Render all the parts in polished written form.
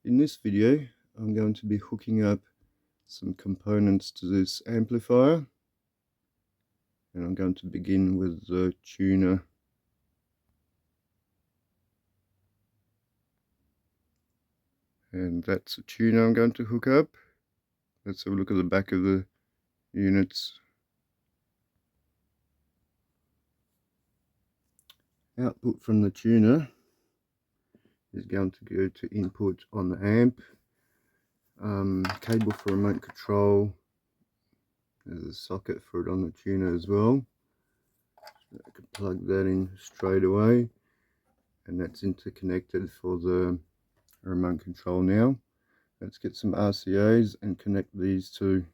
In this video, I'm going to be hooking up some components to this amplifier, and I'm going to begin with the tuner. And that's the tuner I'm going to hook up. Let's have a look at the back of the units. Output from the tuner is going to go to input on the amp. Cable for remote control. There's a socket for it on the tuner as well. So I can plug that in straight away, and that's interconnected for the remote control now. Let's get some RCAs and connect these two.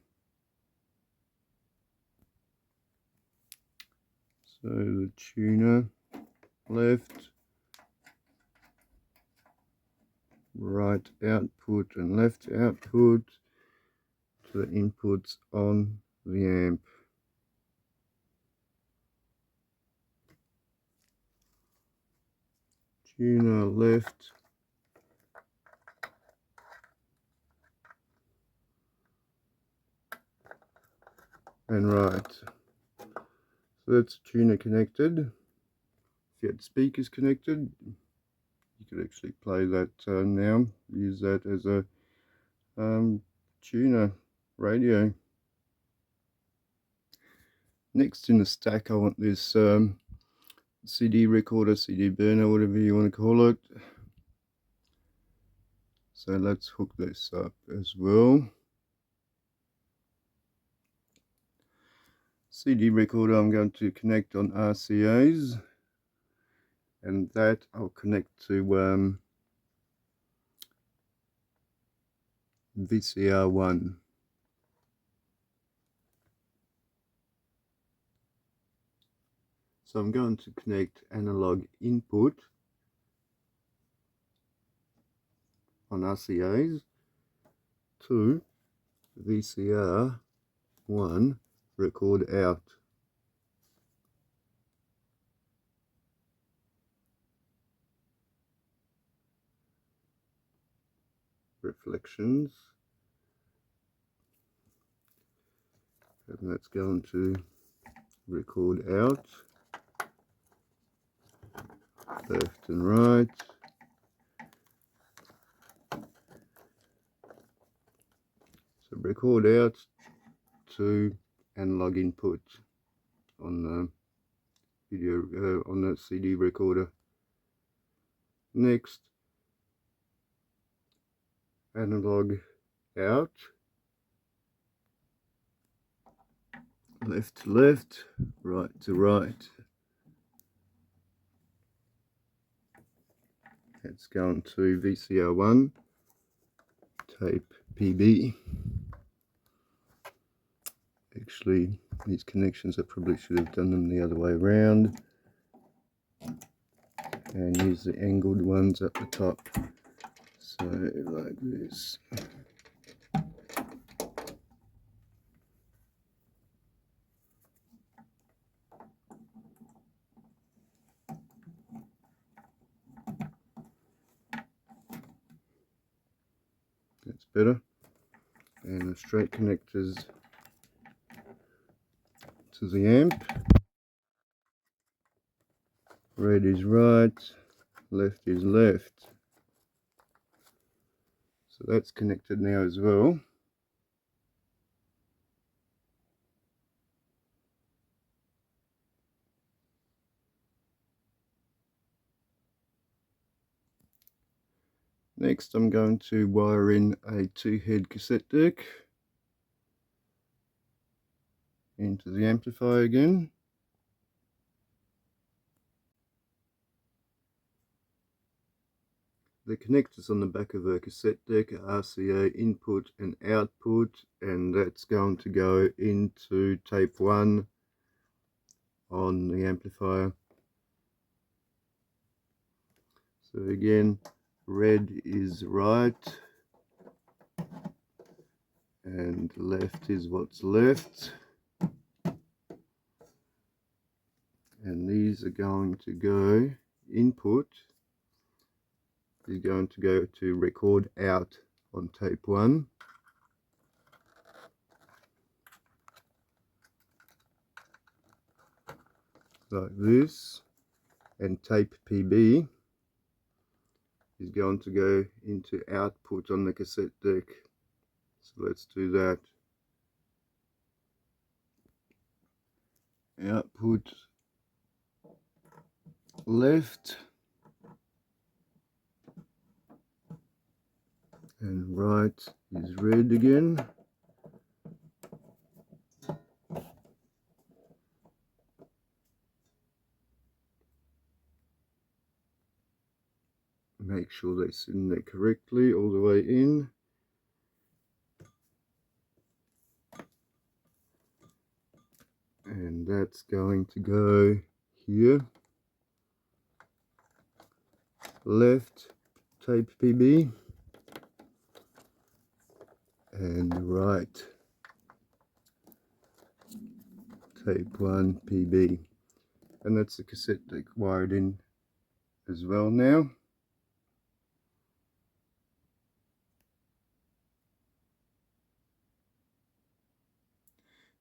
So the tuner, left, right output and left output to the inputs on the amp. Tuner left, and right. So that's tuner connected. If you had speakers connected, you could actually play that now. Use that as a tuner radio. Next in the stack, I want this CD recorder, CD burner, whatever you want to call it. So let's hook this up as well. CD recorder I'm going to connect on RCAs, and that I'll connect to VCR1. So I'm going to connect analog input on RCAs to VCR1 record out. Reflections, and that's going to record out, left and right. So record out to analog input on the video on the CD recorder. Next, analog out, left to left, right to right. It's going to VCR1, tape PB. Actually, these connections I probably should have done them the other way around and use the angled ones at the top. So like this. That's better. And the straight connectors to the amp. Red is right, left is left. So that's connected now as well. Next I'm going to wire in a 2-head cassette deck into the amplifier again. The connectors on the back of the cassette deck are RCA input and output, and that's going to go into tape 1 on the amplifier. So again, red is right and left is what's left, and these are going to go input is going to go to record out on tape 1. Like this. And tape PB is going to go into output on the cassette deck. So let's do that. Output left and right is red again. Make sure they sit in there correctly all the way in. And that's going to go here. Left tape PB and right tape 1 PB. And that's the cassette deck wired in as well now.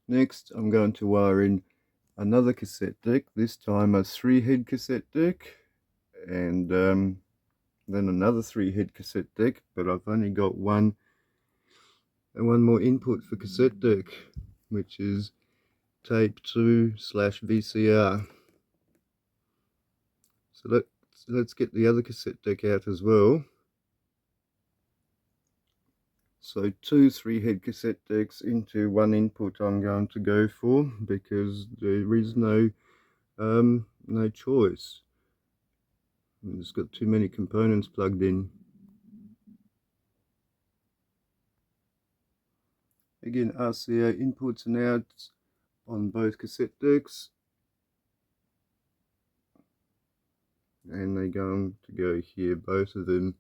Next, I'm going to wire in another cassette deck, this time a 3-head cassette deck, and then another 3-head cassette deck, but I've only got one more input for cassette deck, which is tape 2/VCR. So let's get the other cassette deck out as well. So 2 3-head cassette decks into one input I'm going to go for, because there is no choice. It's got too many components plugged in. Again, RCA inputs and outs on both cassette decks, and they're going to go here, both of them.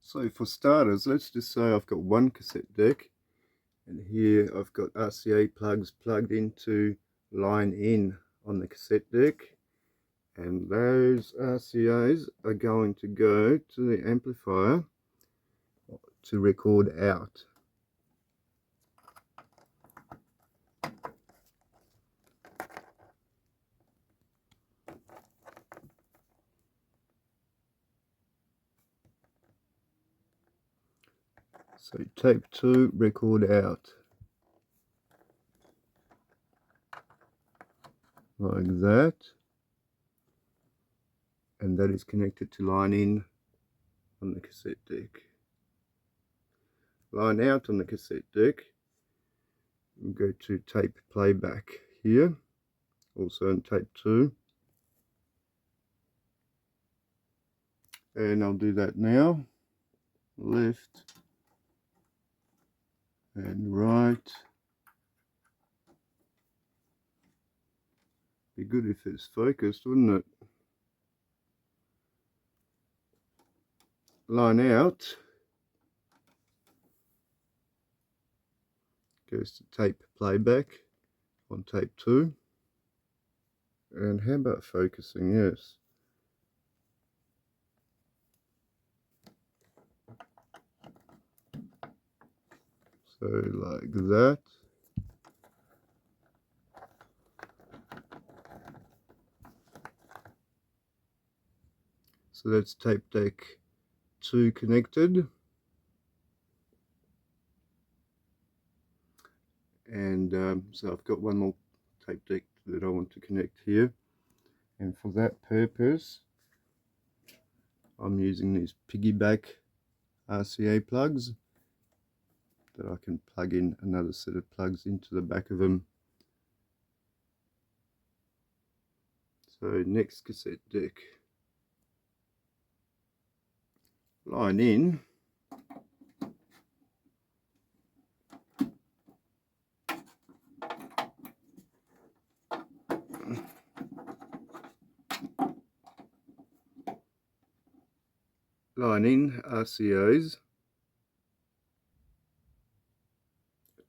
So for starters, let's just say I've got one cassette deck, and here I've got RCA plugs plugged into line in on the cassette deck, and those RCAs are going to go to the amplifier to record out. So tape 2, record out, like that, and that is connected to line in on the cassette deck. Line out on the cassette deck, we'll go to tape playback here, also on tape 2, and I'll do that now. Left and right. Be good if it's focused, wouldn't it? Line out goes to tape playback on tape 2. And how about focusing? Yes. So like that. So that's tape deck 2 connected. And so I've got one more tape deck that I want to connect here. And for that purpose, I'm using these piggyback RCA plugs that I can plug in another set of plugs into the back of them. So next cassette deck, line in, RCAs,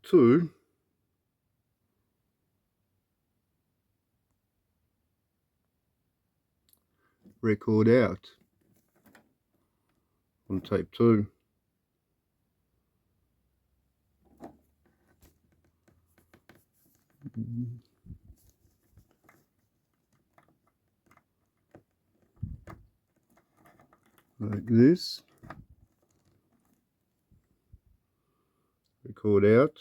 2, record out on tape 2. Like this. Record out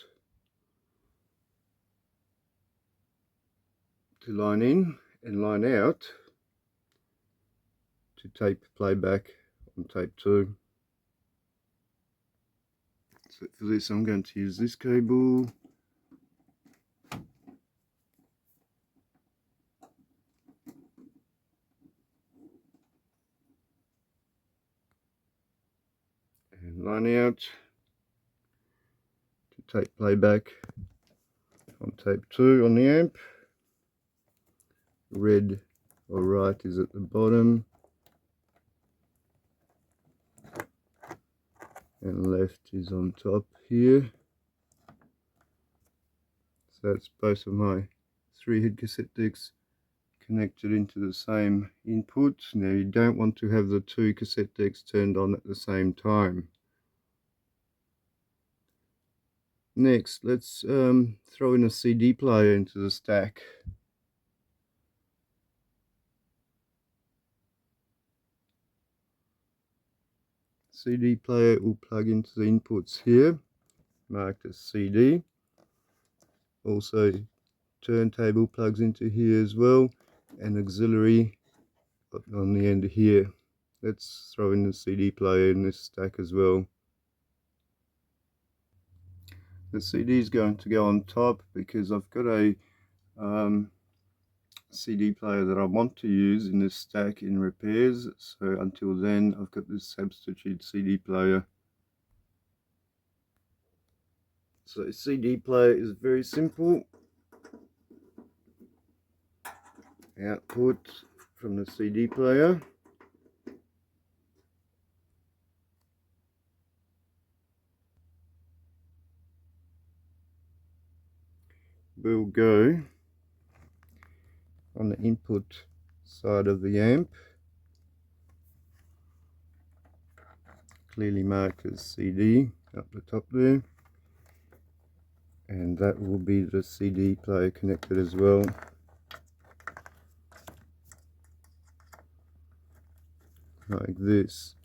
to line in and line out to tape playback on tape 2. So for this I'm going to use this cable. And line out to tape playback on tape 2 on the amp. Red or right is at the bottom and left is on top here. So that's both of my 3 head cassette decks connected into the same input. Now you don't want to have the 2 cassette decks turned on at the same time. Next, let's throw in a CD player into the stack. CD player will plug into the inputs here, marked as CD. Also turntable plugs into here as well, and auxiliary on the end here. Let's throw in the CD player in this stack as well. The CD is going to go on top because I've got a CD player that I want to use in this stack in repairs, so until then I've got this substitute CD player. So CD player is very simple. Output from the CD player. Will go on the input side of the amp, clearly marked as CD up the top there, and that will be the CD player connected as well. Like this.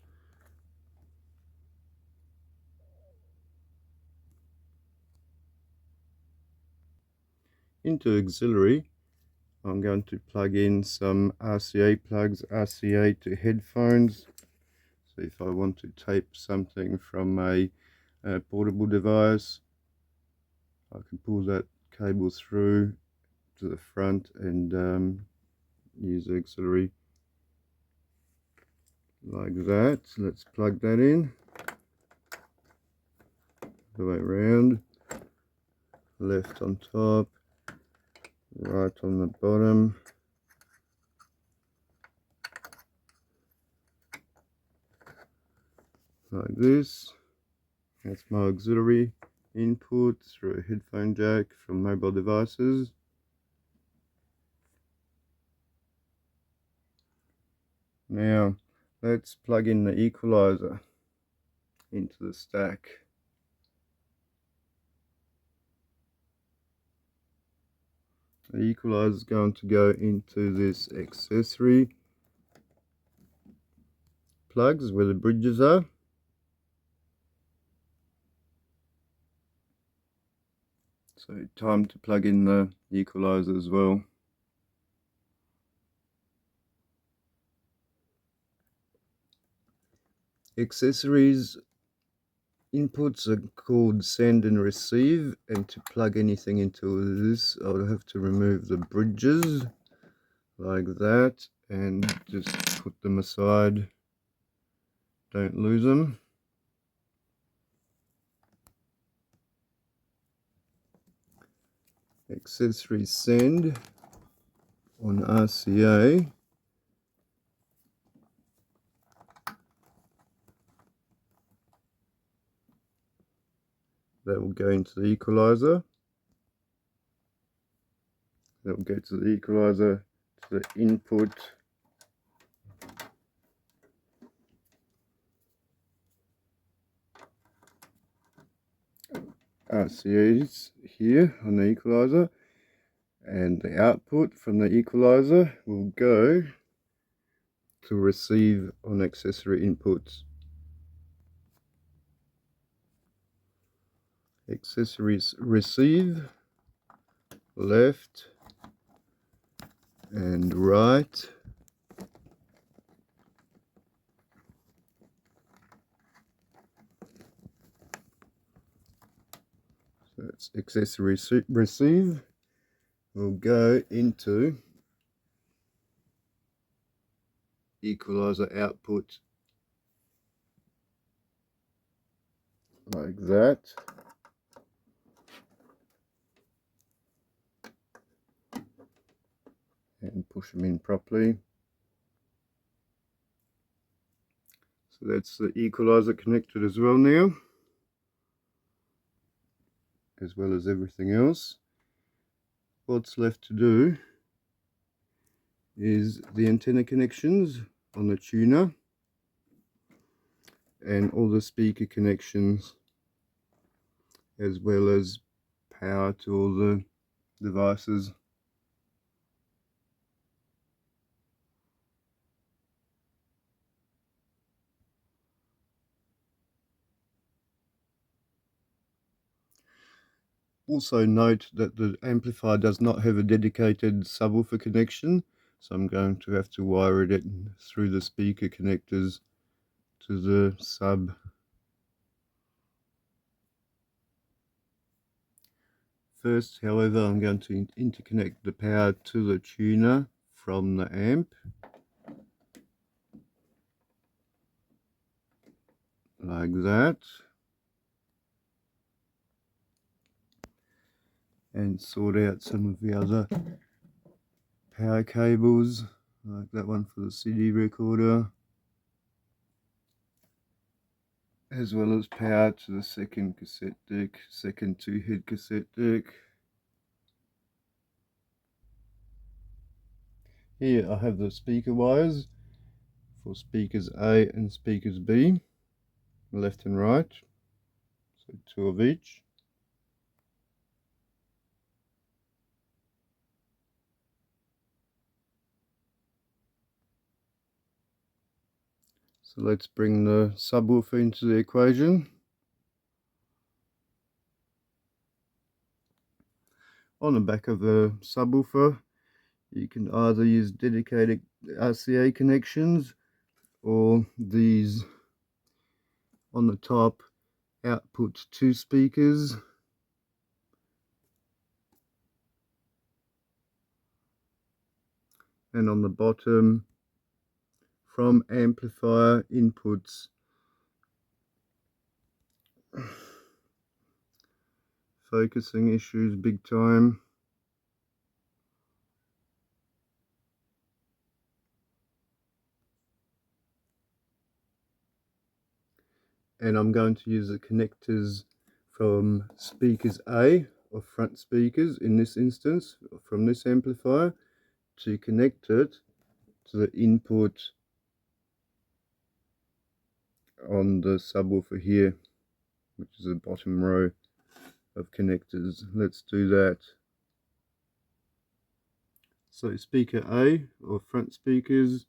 Into auxiliary, I'm going to plug in some RCA plugs, RCA to headphones. So if I want to tape something from a portable device, I can pull that cable through to the front and use auxiliary like that. So let's plug that in the way around, left on top, right on the bottom. Like this. That's my auxiliary input through a headphone jack from mobile devices. Now let's plug in the equaliser into the stack. The equaliser is going to go into this accessory plugs where the bridges are. So time to plug in the equaliser as well. Accessories inputs are called send and receive, and to plug anything into this I'll have to remove the bridges like that and just put them aside, don't lose them. Accessory send on RCA. That will go into the equaliser. That will go to the equaliser, to the input RCAs here on the equalizer, and the output from the equalizer will go to receive on accessory inputs. Accessories receive left and right. So it's accessory receive will go into equalizer output like that. And push them in properly. So that's the equalizer connected as well now, as well as everything else. What's left to do is the antenna connections on the tuner and all the speaker connections, as well as power to all the devices. Also note that the amplifier does not have a dedicated subwoofer connection, so I'm going to have to wire it in through the speaker connectors to the sub. First, however, I'm going to interconnect the power to the tuner from the amp, like that, and sort out some of the other power cables, like that one for the CD recorder, as well as power to the second cassette deck, second 2-head cassette deck. Here I have the speaker wires for speakers A and speakers B, left and right, so 2 of each. So let's bring the subwoofer into the equation. On the back of the subwoofer, you can either use dedicated RCA connections or these on the top output 2 speakers, and on the bottom from amplifier inputs. Focusing issues big time. And I'm going to use the connectors from speakers A, or front speakers in this instance, from this amplifier, to connect it to the input on the subwoofer here, which is the bottom row of connectors. Let's do that. So speaker A, or front speakers,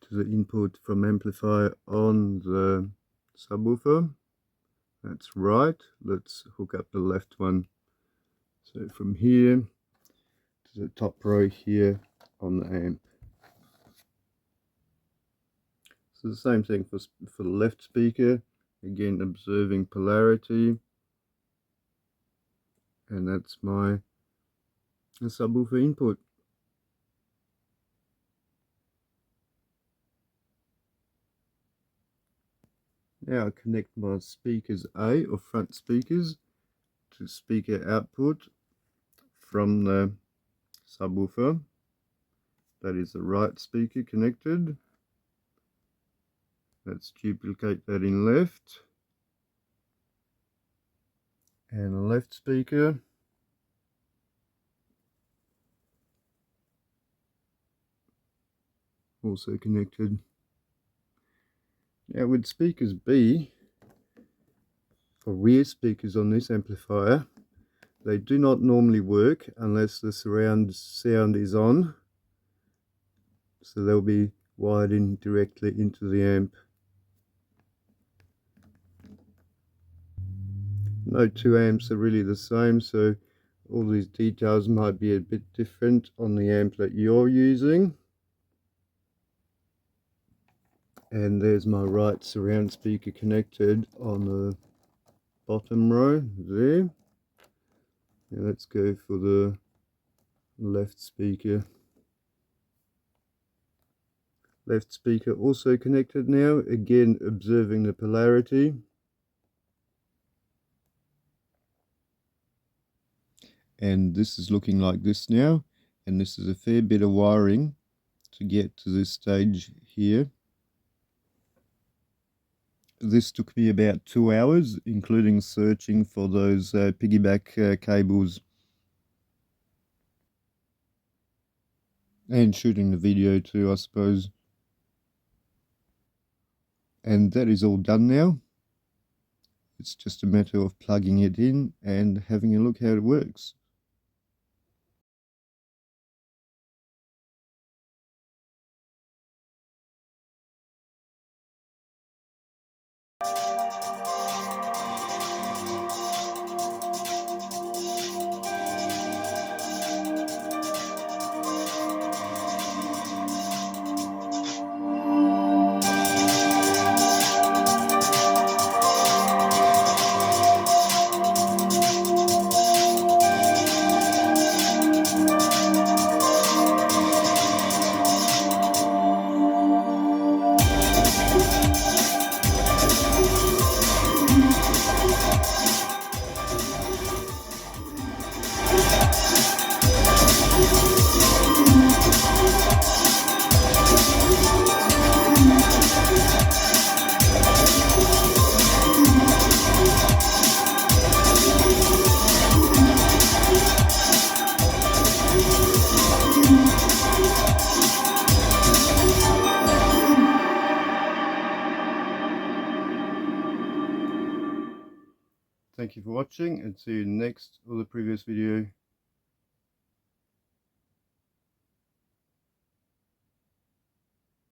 to the input from amplifier on the subwoofer. That's right. Let's hook up the left one. So from here to the top row here on the amp. So the same thing for the left speaker. Again, observing polarity. And that's my subwoofer input. Now I connect my speakers A, or front speakers, to speaker output from the subwoofer. That is the right speaker connected. Let's duplicate that in left. And the left speaker. Also connected. Now with speakers B, or rear speakers on this amplifier, they do not normally work unless the surround sound is on, so they'll be wired in directly into the amp. No two amps are really the same, so all these details might be a bit different on the amp that you're using. And there's my right surround speaker connected on the bottom row there. Now let's go for the left speaker. Left speaker also connected now, again observing the polarity. And this is looking like this now, and this is a fair bit of wiring to get to this stage here. This took me about 2 hours, including searching for those piggyback cables and shooting the video too, I suppose. And that is all done now. It's just a matter of plugging it in and having a look how it works. Thank you for watching, and see you next or the previous video.